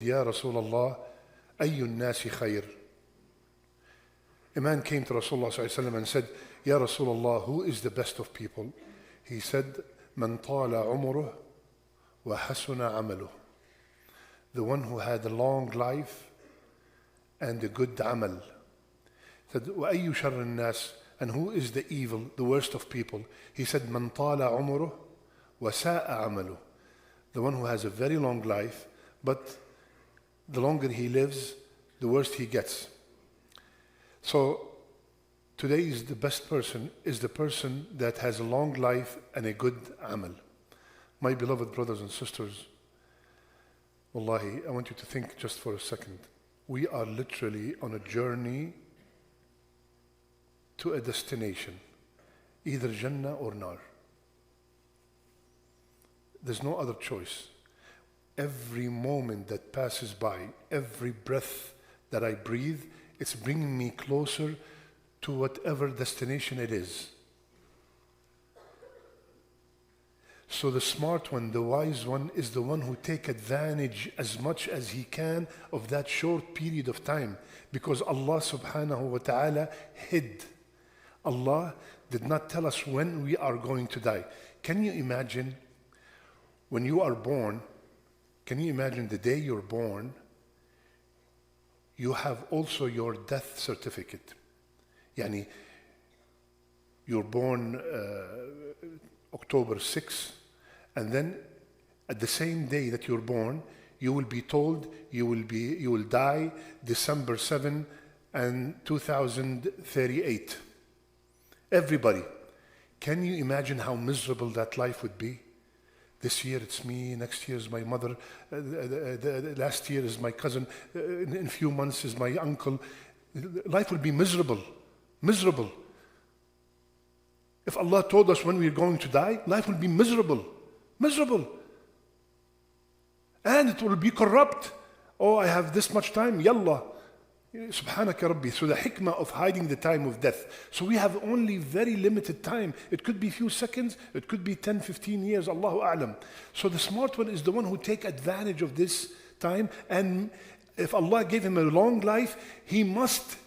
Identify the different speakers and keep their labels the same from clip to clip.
Speaker 1: Ya Rasulullah, ayyun nasi khair. A man came to Rasulullah ﷺ and said, Ya Rasulullah, who is the best of people? He said, Man tala umruh wa hasuna amaluh. The one who had a long life and a good amal. He said, Wa ayyu sharr nas, and who is the evil, the worst of people? He said, Man tala umruh wa sa'a amaluh. The one who has a very long life, but the longer he lives, the worse he gets. So today is the best person is the person that has a long life and a good amal. My beloved brothers and sisters, wallahi, I want you to think just for a second. We are literally on a journey to a destination, either Jannah or Nar. There's no other choice. Every moment that passes by, every breath that I breathe, it's bringing me closer to whatever destination it is. So the smart one, the wise one, is the one who takes advantage as much as he can of that short period of time. Because Allah subhanahu wa ta'ala hid. Allah did not tell us when we are going to die. Can you imagine when you are born? Can you imagine the day you're born, you have also your death certificate. Yani, you're born October 6, and then at the same day that you're born, you will be told you will die December 7 and 2038. Everybody. Can you imagine how miserable that life would be? This year it's me, next year is my mother, last year is my cousin, in a few months is my uncle. Life will be miserable, miserable. If Allah told us when we're going to die, life will be miserable, miserable. And it will be corrupt. Oh, I have this much time, yallah. Subhanaka Rabbi. So the hikmah of hiding the time of death. So we have only very limited time. It could be a few seconds. It could be 10, 15 years. Allahu A'lam. So the smart one is the one who take advantage of this time. And if Allah gave him a long life, she must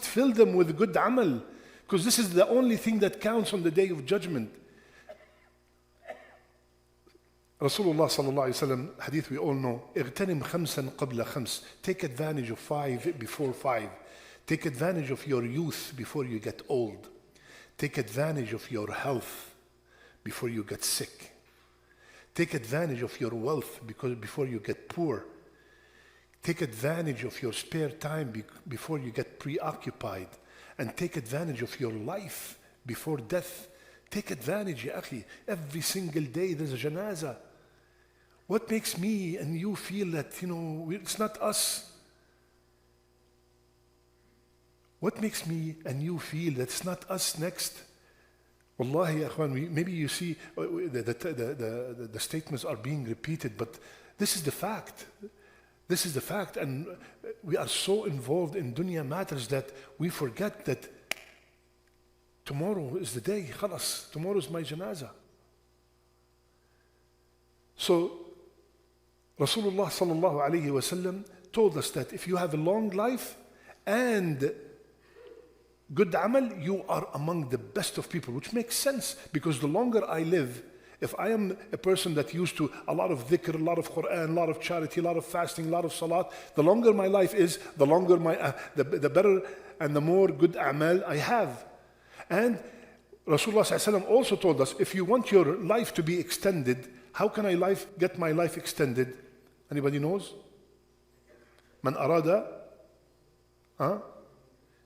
Speaker 1: fill them with good amal. Because this is the only thing that counts on the day of judgment. Rasulullah sallallahu alayhi wa sallam, hadith we all know, اغتنم خمسا قبل خمس. Take advantage of 5 before 5. Take advantage of your youth before you get old. Take advantage of your health before you get sick. Take advantage of your wealth before you get poor. Take advantage of your spare time before you get preoccupied. And take advantage of your life before death. Take advantage, ya akhi. Every single day there's a janazah. What makes me and you feel that, it's not us? What makes me and you feel that it's not us next? Wallahi, akhwan, maybe you see the statements are being repeated, but this is the fact. This is the fact. And we are so involved in dunya matters that we forget that tomorrow is the day. Khalas, tomorrow is my janazah. So Rasulullah sallallahu alayhi wa sallam told us that if you have a long life and good amal, you are among the best of people, which makes sense because the longer I live, if I am a person that used to a lot of dhikr, a lot of Quran, a lot of charity, a lot of fasting, a lot of salat, the longer my life is, the longer the better and the more good amal I have. And Rasulullah sallallahu alayhi wa sallam also told us, if you want your life to be extended, how can I get my life extended? Anybody knows? Man arada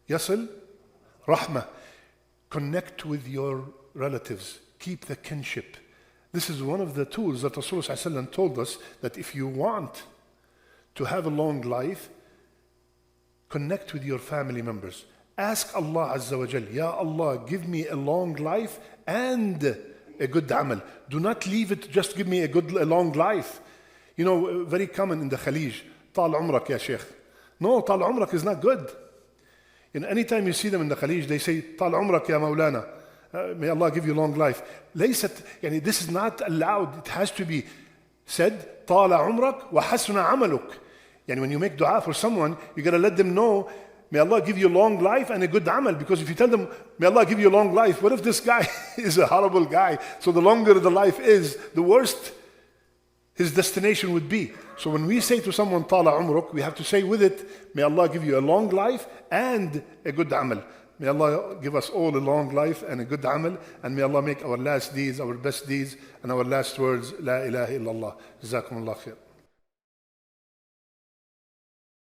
Speaker 1: yasil rahmah. Connect with your relatives. Keep the kinship. This is one of the tools that Rasulullah sallallahu alaihi wasallam told us, that if you want to have a long life, connect with your family members. Ask Allah Azza wa Jal, Ya Allah, give me a long life and a good amal. Do not leave it, just give me a long life. Very common in the Khalij, Tal Umrak ya Sheikh. No, Tal Umrak is not good. Anytime you see them in the Khalij, they say, Tal Umrak ya Maulana. May Allah give you long life. This is not allowed. It has to be said, طال عمرك وحسن عملك. Yani when you make dua for someone, you got to let them know, may Allah give you long life and a good amal. Because if you tell them, may Allah give you a long life, what if this guy is a horrible guy? So the longer the life is, the worst his destination would be. So when we say to someone, Tala umruk, we have to say with it, may Allah give you a long life and a good amal. May Allah give us all a long life and a good amal, and may Allah make our last deeds, our best deeds, and our last words, La ilaha illallah. Jazakumullah khair.